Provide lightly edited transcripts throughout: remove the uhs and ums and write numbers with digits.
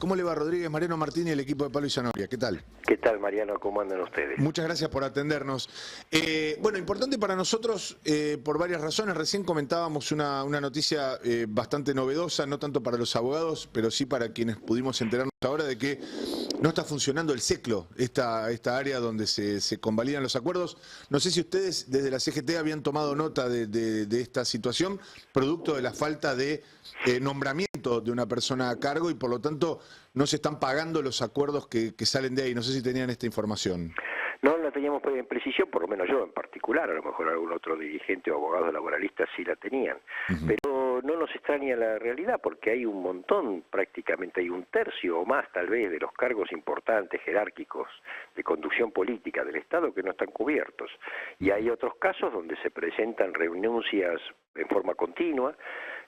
¿Cómo le va, Rodríguez, Mariano Martín y el equipo de Palo y Zanahoria? ¿Qué tal? ¿Qué tal, Mariano? ¿Cómo andan ustedes? Muchas gracias por atendernos. Bueno, importante para nosotros por varias razones. Recién comentábamos una noticia bastante novedosa, no tanto para los abogados, pero sí para quienes pudimos enterarnos ahora de que no está funcionando el SECLO, esta área donde se convalidan los acuerdos. No sé si ustedes desde la CGT habían tomado nota de esta situación, producto de la falta de nombramiento de una persona a cargo y por lo tanto no se están pagando los acuerdos que salen de ahí. No sé si tenían esta información. No la teníamos en precisión, por lo menos yo en particular, a lo mejor algún otro dirigente o abogado laboralista sí la tenían, pero no nos extraña la realidad porque hay un montón, prácticamente hay un tercio o más tal vez de los cargos importantes, jerárquicos, de conducción política del Estado que no están cubiertos. Y hay otros casos donde se presentan renuncias en forma continua,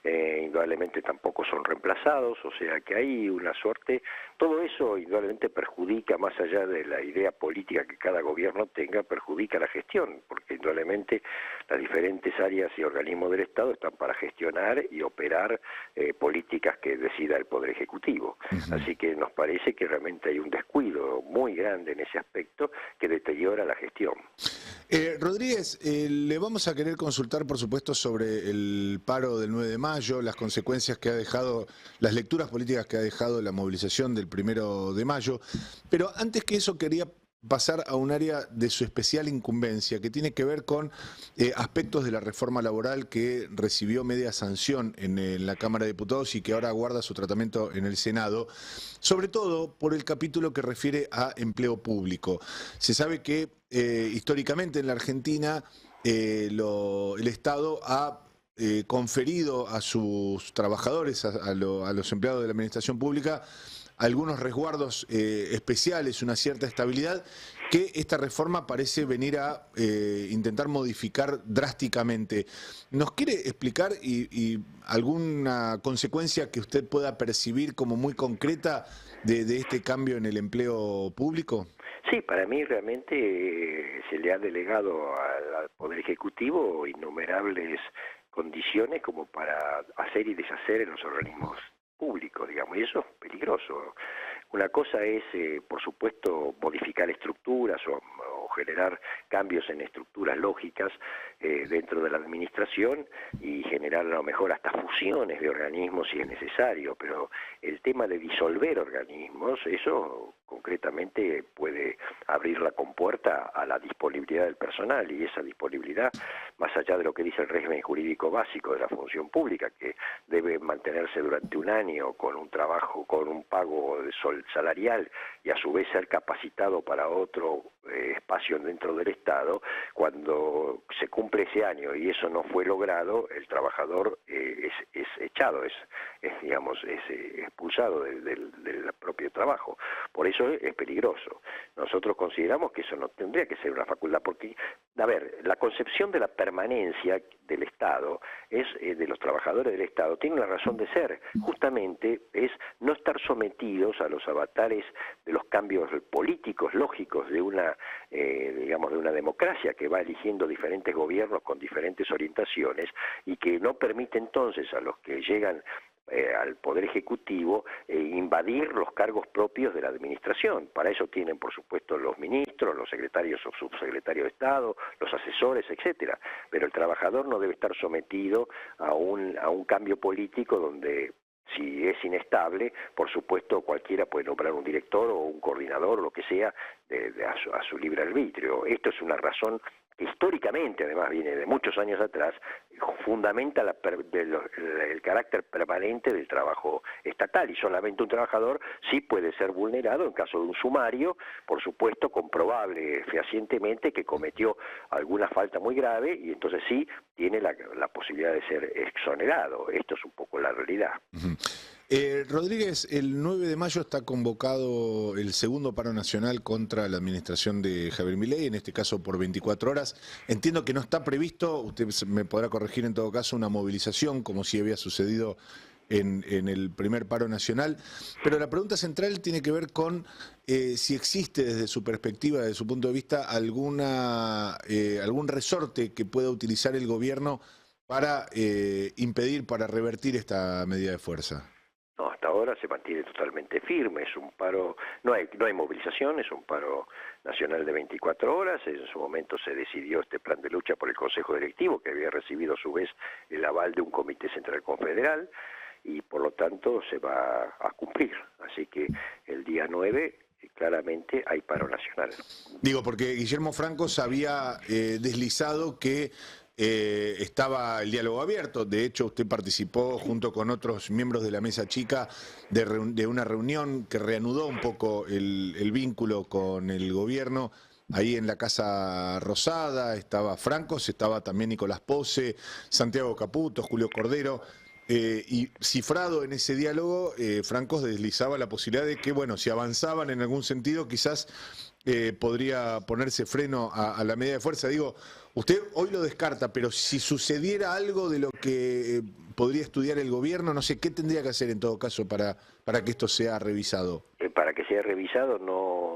indudablemente tampoco son reemplazados, o sea que hay una suerte, todo eso indudablemente perjudica, más allá de la idea política que cada gobierno tenga, perjudica la gestión, porque indudablemente las diferentes áreas y organismos del Estado están para gestionar y operar políticas que decida el Poder Ejecutivo. Así que nos parece que realmente hay un descuido muy grande en ese aspecto que deteriora la gestión. Rodríguez, le vamos a querer consultar, por supuesto, sobre el paro del 9 de mayo, las consecuencias que ha dejado, las lecturas políticas que ha dejado la movilización del 1 de mayo, pero antes que eso quería pasar a un área de su especial incumbencia, que tiene que ver con aspectos de la reforma laboral que recibió media sanción en la Cámara de Diputados y que ahora aguarda su tratamiento en el Senado, sobre todo por el capítulo que refiere a empleo público. Se sabe que históricamente en la Argentina el Estado ha conferido a sus trabajadores, a los empleados de la administración pública, algunos resguardos especiales, una cierta estabilidad, que esta reforma parece venir a intentar modificar drásticamente. ¿Nos quiere explicar y alguna consecuencia que usted pueda percibir como muy concreta de este cambio en el empleo público? Sí, para mí realmente se le ha delegado al Poder Ejecutivo innumerables condiciones como para hacer y deshacer en los organismos públicos, digamos, y eso es peligroso. Una cosa es, por supuesto, modificar estructuras o generar cambios en estructuras lógicas dentro de la administración y generar a lo mejor hasta fusiones de organismos si es necesario, pero el tema de disolver organismos, eso concretamente puede abrir la compuerta a la disponibilidad del personal y esa disponibilidad, más allá de lo que dice el régimen jurídico básico de la función pública, que debe mantenerse durante un año con un trabajo, con un pago de salarial y a su vez ser capacitado para otro espacio dentro del Estado, cuando se cumple ese año y eso no fue logrado, el trabajador es echado, es expulsado del propio trabajo. Por eso es peligroso. Nosotros consideramos que eso no tendría que ser una facultad, porque, a ver, la concepción de la permanencia del Estado, de los trabajadores del Estado, tiene una razón de ser. Justamente es no estar sometidos a los avatares de los cambios políticos lógicos de una, de una democracia que va eligiendo diferentes gobiernos con diferentes orientaciones y que no permite entonces a los que llegan al Poder Ejecutivo invadir los cargos propios de la administración. Para eso tienen, por supuesto, los ministros, los secretarios o subsecretarios de Estado, los asesores, etcétera. Pero el trabajador no debe estar sometido a un cambio político donde, si es inestable, por supuesto cualquiera puede nombrar un director o un coordinador o lo que sea a su libre arbitrio. Esto es una razón que históricamente, además viene de muchos años atrás, fundamenta el carácter permanente del trabajo estatal y solamente un trabajador sí puede ser vulnerado en caso de un sumario, por supuesto comprobable fehacientemente que cometió alguna falta muy grave y entonces sí tiene la posibilidad de ser exonerado. Esto es un poco la realidad. Rodríguez, el 9 de mayo está convocado el segundo paro nacional contra la administración de Javier Milei, en este caso por 24 horas. Entiendo que no está previsto, usted me podrá corregir en todo caso, una movilización como si había sucedido en el primer paro nacional, pero la pregunta central tiene que ver con si existe desde su perspectiva, desde su punto de vista, algún resorte que pueda utilizar el gobierno para impedir, para revertir esta medida de fuerza. No, hasta ahora horas se mantiene totalmente firme. Es un paro, no hay movilización, es un paro nacional de 24 horas. En su momento se decidió este plan de lucha por el Consejo Directivo, que había recibido a su vez el aval de un Comité Central Confederal, y por lo tanto se va a cumplir. Así que el día 9 claramente hay paro nacional. Digo, porque Guillermo Franco se había deslizado que estaba el diálogo abierto. De hecho, usted participó junto con otros miembros de la mesa chica de una reunión que reanudó un poco el vínculo con el gobierno. Ahí en la Casa Rosada estaba Franco, estaba también Nicolás Pose, Santiago Caputo, Julio Cordero. Y cifrado en ese diálogo, Franco deslizaba la posibilidad de que, bueno, si avanzaban en algún sentido, quizás podría ponerse freno a la medida de fuerza. Digo, usted hoy lo descarta, pero si sucediera algo de lo que podría estudiar el gobierno, no sé, ¿qué tendría que hacer en todo caso para que esto sea revisado? Para que sea revisado, no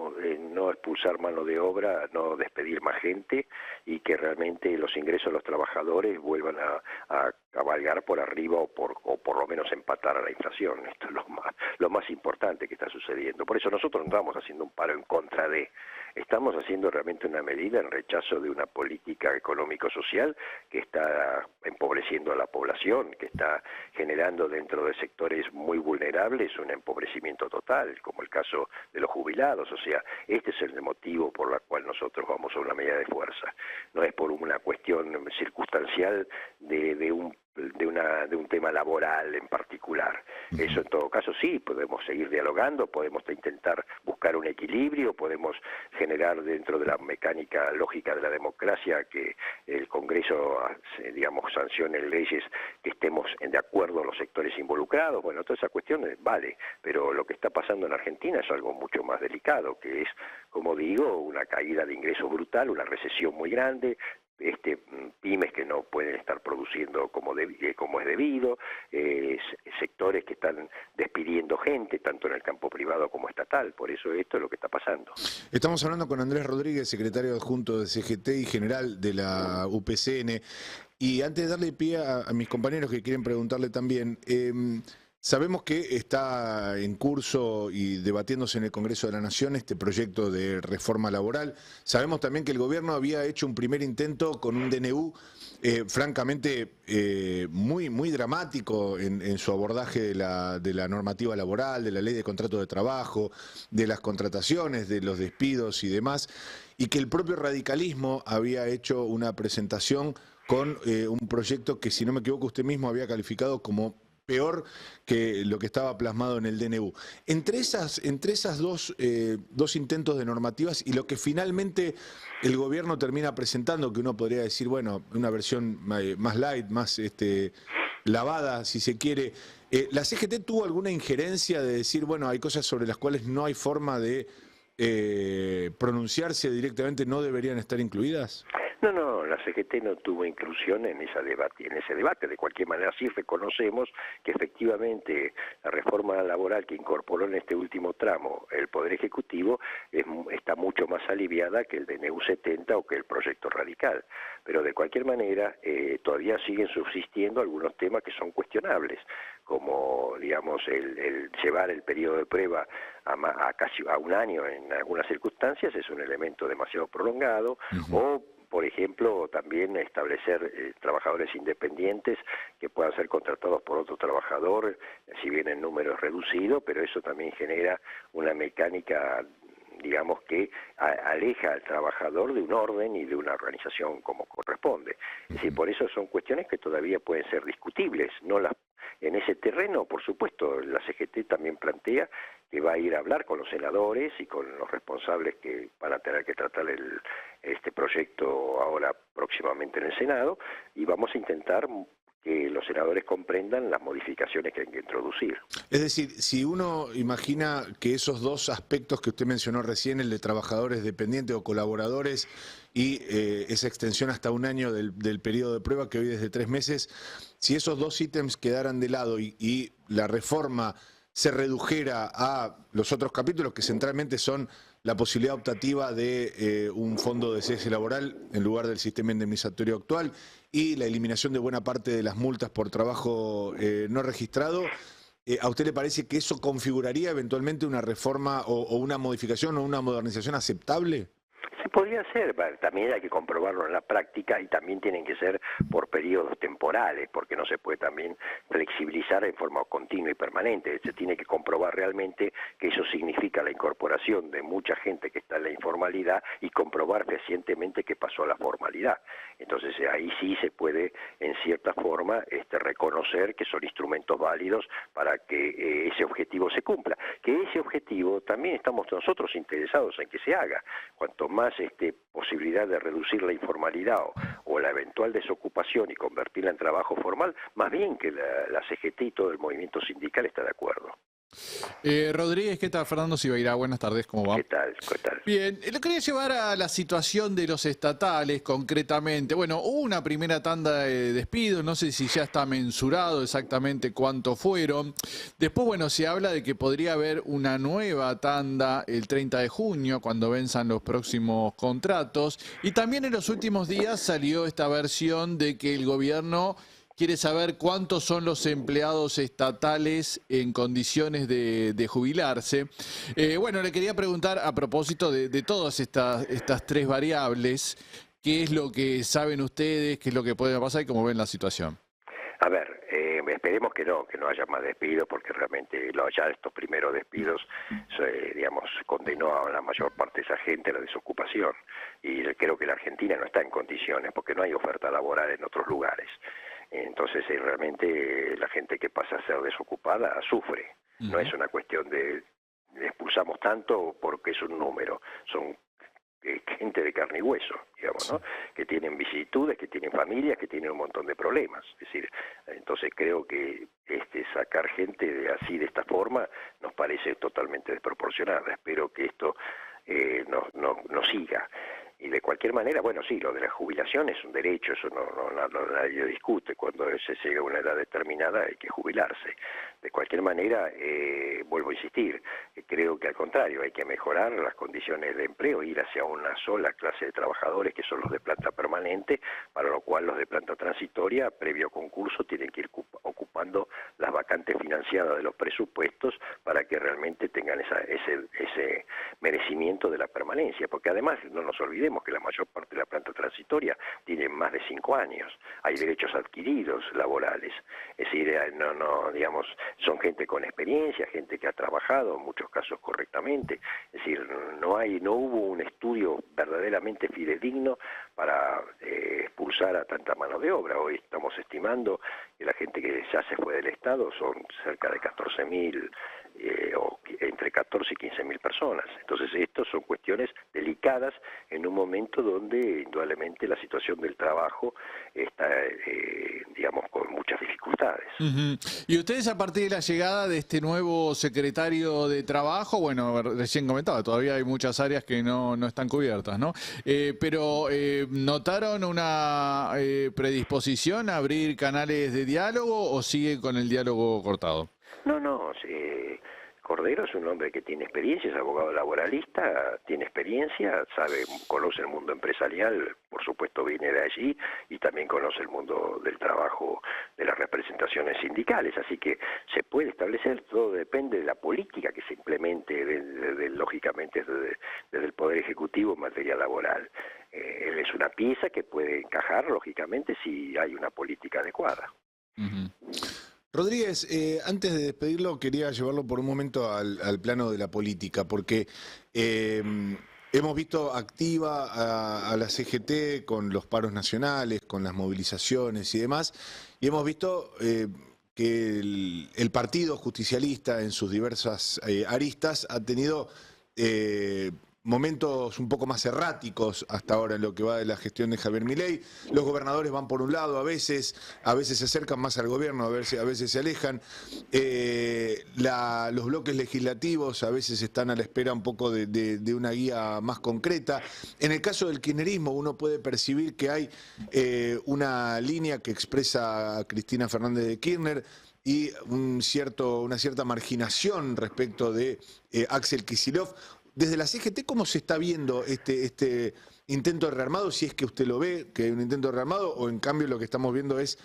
expulsar mano de obra, no despedir más gente, y que realmente los ingresos de los trabajadores vuelvan a cabalgar por arriba o por lo menos empatar a la inflación. Esto es lo más importante que está sucediendo. Por eso nosotros no estamos haciendo un paro en contra de, estamos haciendo realmente una medida en rechazo de una política económico-social que está empobreciendo a la población, que está generando dentro de sectores muy vulnerables un empobrecimiento total, como el caso de los jubilados. O sea, este es el motivo por el cual nosotros vamos a una medida de fuerza. No es por una cuestión circunstancial de un tema laboral en particular. Eso en todo caso sí, podemos seguir dialogando, podemos intentar buscar un equilibrio, podemos generar dentro de la mecánica lógica de la democracia que el Congreso, digamos, sancione leyes que estemos de acuerdo a los sectores involucrados. Bueno, todas esas cuestiones vale, pero lo que está pasando en Argentina es algo mucho más delicado, que es, como digo, una caída de ingresos brutal, una recesión muy grande, pymes que no pueden estar produciendo como es debido, sectores que están despidiendo gente, tanto en el campo privado como estatal. Por eso esto es lo que está pasando. Estamos hablando con Andrés Rodríguez, secretario adjunto de CGT y general de la UPCN. Y antes de darle pie a mis compañeros que quieren preguntarle también, sabemos que está en curso y debatiéndose en el Congreso de la Nación este proyecto de reforma laboral. Sabemos también que el gobierno había hecho un primer intento con un DNU francamente muy dramático en su abordaje de la normativa laboral, de la ley de contrato de trabajo, de las contrataciones, de los despidos y demás, y que el propio radicalismo había hecho una presentación con un proyecto que, si no me equivoco, usted mismo había calificado como peor que lo que estaba plasmado en el DNU. Entre esas dos intentos de normativas y lo que finalmente el gobierno termina presentando, que uno podría decir, bueno, una versión más light, más lavada, si se quiere, ¿la CGT tuvo alguna injerencia de decir, bueno, hay cosas sobre las cuales no hay forma de pronunciarse directamente, no deberían estar incluidas? No, la CGT no tuvo inclusión en ese debate. De cualquier manera sí reconocemos que efectivamente la reforma laboral que incorporó en este último tramo el Poder Ejecutivo está mucho más aliviada que el DNU 70 o que el proyecto radical. Pero de cualquier manera todavía siguen subsistiendo algunos temas que son cuestionables, como digamos el llevar el periodo de prueba a casi a un año en algunas circunstancias es un elemento demasiado prolongado, o por ejemplo, también establecer trabajadores independientes que puedan ser contratados por otro trabajador, si bien en número es reducido, pero eso también genera una mecánica, digamos, que aleja al trabajador de un orden y de una organización como corresponde. Es decir, por eso son cuestiones que todavía pueden ser discutibles. En ese terreno, por supuesto, la CGT también plantea que va a ir a hablar con los senadores y con los responsables que van a tener que tratar este proyecto ahora próximamente en el Senado, y vamos a intentar que los senadores comprendan las modificaciones que hay que introducir. Es decir, si uno imagina que esos dos aspectos que usted mencionó recién, el de trabajadores dependientes o colaboradores y esa extensión hasta un año del periodo de prueba, que hoy es de 3 meses, si esos dos ítems quedaran de lado y la reforma se redujera a los otros capítulos, que centralmente son la posibilidad optativa de un fondo de cese laboral en lugar del sistema indemnizatorio actual y la eliminación de buena parte de las multas por trabajo no registrado, ¿a usted le parece que eso configuraría eventualmente una reforma o una modificación o una modernización aceptable? Sí, podría ser, también hay que comprobarlo en la práctica y también tienen que ser por periodos temporales, porque no se puede también flexibilizar en forma continua y permanente. Se tiene que comprobar realmente que eso significa la incorporación de mucha gente que está en la informalidad y comprobar fehacientemente que pasó a la formalidad. Entonces ahí sí se puede, en cierta forma, reconocer que son instrumentos válidos para que ese objetivo se cumpla. Que ese objetivo también estamos nosotros interesados en que se haga. Cuanto más posibilidad de reducir la informalidad o la eventual desocupación y convertirla en trabajo formal, más bien que la CGT y todo el movimiento sindical está de acuerdo. Rodríguez, ¿qué tal? Fernando Sibeirá, buenas tardes, ¿cómo va? ¿Qué tal? ¿Qué tal? Bien, lo quería llevar a la situación de los estatales concretamente. Bueno, hubo una primera tanda de despidos, no sé si ya está mensurado exactamente cuánto fueron. Después, bueno, se habla de que podría haber una nueva tanda el 30 de junio, cuando venzan los próximos contratos. Y también en los últimos días salió esta versión de que el gobierno quiere saber cuántos son los empleados estatales en condiciones de jubilarse. Bueno, le quería preguntar a propósito de todas estas tres variables, ¿qué es lo que saben ustedes, qué es lo que puede pasar y cómo ven la situación? A ver, esperemos que no haya más despidos, porque realmente ya estos primeros despidos, digamos, condenó a la mayor parte de esa gente a la desocupación. Y creo que la Argentina no está en condiciones, porque no hay oferta laboral en otros lugares. Entonces realmente la gente que pasa a ser desocupada sufre. No es una cuestión de expulsamos tanto porque es un número, son gente de carne y hueso, digamos, ¿no? Que tienen vicisitudes, que tienen familias, que tienen un montón de problemas. Es decir, entonces creo que sacar gente así de esta forma nos parece totalmente desproporcionada. Espero que esto no siga. Y de cualquier manera, bueno, sí, lo de la jubilación es un derecho, eso nadie discute. Cuando se llega a una edad determinada hay que jubilarse. De cualquier manera, vuelvo a insistir, creo que al contrario, hay que mejorar las condiciones de empleo, ir hacia una sola clase de trabajadores que son los de planta permanente, para lo cual los de planta transitoria, previo concurso, tienen que ir ocupando las vacantes financiadas de los presupuestos para que realmente tengan ese merecimiento de la permanencia, porque además no nos olvidemos que la mayor parte de la planta transitoria tiene más de 5 años, hay derechos adquiridos laborales, es decir, digamos, son gente con experiencia, gente que ha trabajado en muchos casos correctamente, es decir, no hubo un estudio verdaderamente fidedigno para expulsar a tanta mano de obra. Hoy estamos estimando que la gente que ya se fue del Estado son cerca de 14.000 o entre 14 y 15.000 personas. Entonces, estas son cuestiones delicadas en un momento donde, indudablemente, la situación del trabajo está, digamos, con muchas dificultades. Y ustedes, a partir de la llegada de este nuevo secretario de Trabajo, bueno, recién comentaba, todavía hay muchas áreas que no están cubiertas, ¿no? Pero ¿notaron una predisposición a abrir canales de diálogo o sigue con el diálogo cortado? No, sí. Cordero es un hombre que tiene experiencia, es abogado laboralista, tiene experiencia, conoce el mundo empresarial, por supuesto viene de allí, y también conoce el mundo del trabajo, de las representaciones sindicales, así que se puede establecer, todo depende de la política que se implemente, lógicamente desde el Poder Ejecutivo en materia laboral. Él es una pieza que puede encajar, lógicamente, si hay una política adecuada. Rodríguez, antes de despedirlo, quería llevarlo por un momento al plano de la política, porque hemos visto activa a la CGT con los paros nacionales, con las movilizaciones y demás, y hemos visto que el partido justicialista en sus diversas aristas ha tenido momentos un poco más erráticos hasta ahora en lo que va de la gestión de Javier Milei. Los gobernadores van por un lado a veces se acercan más al gobierno, a veces se alejan. Los bloques legislativos a veces están a la espera un poco de una guía más concreta. En el caso del kirchnerismo uno puede percibir que hay una línea que expresa Cristina Fernández de Kirchner y una cierta marginación respecto de Axel Kicillof. Desde la CGT, ¿cómo se está viendo este intento de rearmado? Si es que usted lo ve, que hay un intento de rearmado, o en cambio lo que estamos viendo es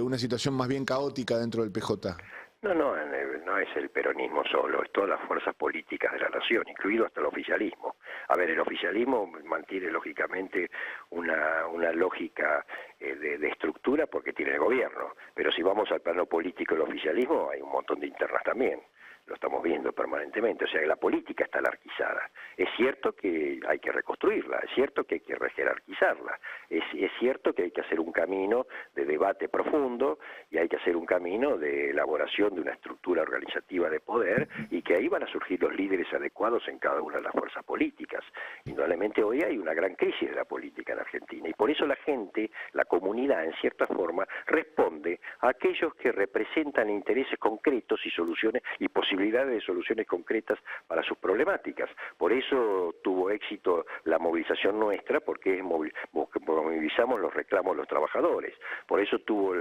una situación más bien caótica dentro del PJ. No es el peronismo solo, es todas las fuerzas políticas de la nación, incluido hasta el oficialismo. A ver, el oficialismo mantiene lógicamente una lógica de estructura porque tiene el gobierno, pero si vamos al plano político del oficialismo hay un montón de internas también. Lo estamos viendo permanentemente, o sea que la política está anarquizada. Es cierto que hay que reconstruirla, es cierto que hay que rejerarquizarla, es cierto que hay que hacer un camino de debate profundo y hay que hacer un camino de elaboración de una estructura organizativa de poder y que ahí van a surgir los líderes adecuados en cada una de las fuerzas políticas. Indudablemente hoy hay una gran crisis de la política en Argentina y por eso la gente, la comunidad en cierta forma, responde a aquellos que representan intereses concretos y soluciones y posibilidades de soluciones concretas para sus problemáticas. Por eso tuvo éxito la movilización nuestra, porque movilizamos los reclamos de los trabajadores. Por eso tuvo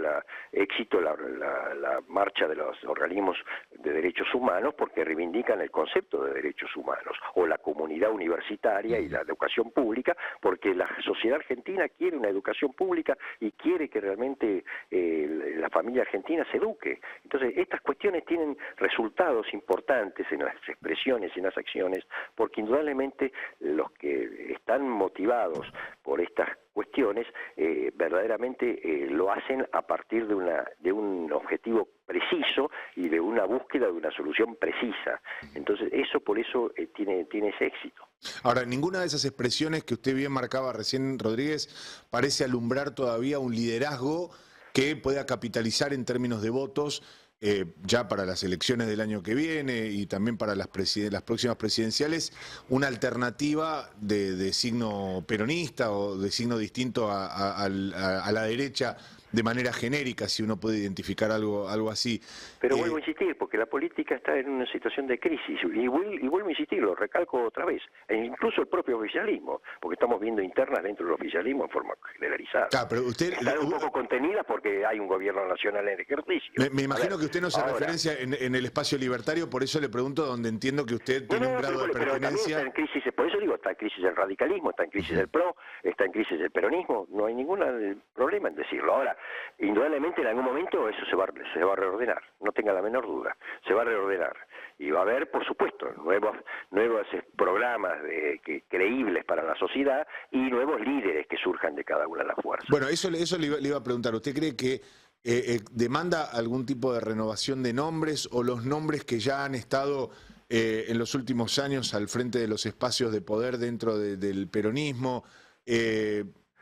éxito la marcha de los organismos de derechos humanos, porque reivindican el concepto de derechos humanos, o la comunidad universitaria y la educación pública, porque la sociedad argentina quiere una educación pública y quiere que realmente la familia argentina se eduque. Entonces, estas cuestiones tienen resultados importantes en las expresiones y en las acciones, porque indudablemente los que están motivados por estas cuestiones verdaderamente lo hacen a partir de un objetivo preciso y de una búsqueda de una solución precisa. Entonces, por eso tiene ese éxito. Ahora, ninguna de esas expresiones que usted bien marcaba recién, Rodríguez, parece alumbrar todavía un liderazgo que pueda capitalizar en términos de votos ya para las elecciones del año que viene y también para las próximas presidenciales, una alternativa de signo peronista o de signo distinto a la derecha de manera genérica, si uno puede identificar algo así. Pero vuelvo a insistir, porque la política está en una situación de crisis, y vuelvo a insistir, lo recalco otra vez, e incluso el propio oficialismo, porque estamos viendo internas dentro del oficialismo en forma generalizada. Claro, pero usted, están un poco contenidas porque hay un gobierno nacional en ejercicio. Me imagino que usted no se referencia en el espacio libertario, por eso le pregunto, donde entiendo que usted tiene un grado de pertenencia. Está en crisis, por eso digo, está en crisis el radicalismo, está en crisis el PRO, está en crisis el peronismo, no hay ningún problema en decirlo. Ahora, indudablemente en algún momento eso se va a reordenar, no tenga la menor duda, se va a reordenar y va a haber, por supuesto, nuevos programas creíbles para la sociedad y nuevos líderes que surjan de cada una de las fuerzas. Bueno, eso le iba a preguntar. ¿Usted cree que demanda algún tipo de renovación de nombres o los nombres que ya han estado en los últimos años al frente de los espacios de poder dentro del peronismo,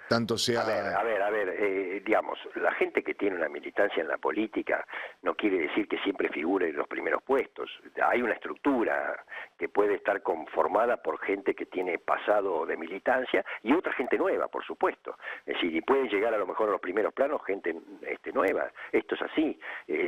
tanto sea... A ver, digamos, la gente que tiene una militancia en la política no quiere decir que siempre figure en los primeros puestos. Hay una estructura que puede estar conformada por gente que tiene pasado de militancia y otra gente nueva, por supuesto. Es decir, y pueden llegar a lo mejor a los primeros planos gente nueva. Esto es así.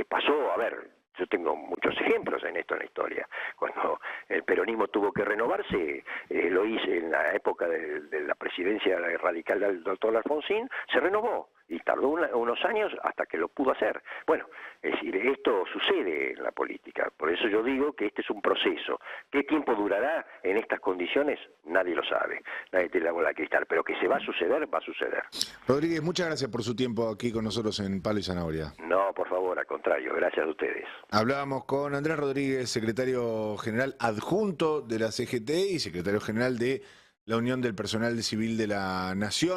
Pasó, a ver... Yo tengo muchos ejemplos en esto en la historia. Cuando el peronismo tuvo que renovarse, lo hice en la época de la presidencia radical del doctor Alfonsín, se renovó y tardó unos años hasta que lo pudo hacer. Bueno, es decir, esto sucede en la política, por eso yo digo que este es un proceso. ¿Qué tiempo durará en estas condiciones? Nadie lo sabe, nadie tiene la bola de cristal, pero que se va a suceder, va a suceder. Rodríguez, muchas gracias por su tiempo aquí con nosotros en Palo y Zanahoria. No, por favor, al contrario, gracias a ustedes. Hablábamos con Andrés Rodríguez, secretario general adjunto de la CGT y secretario general de la Unión del Personal Civil de la Nación.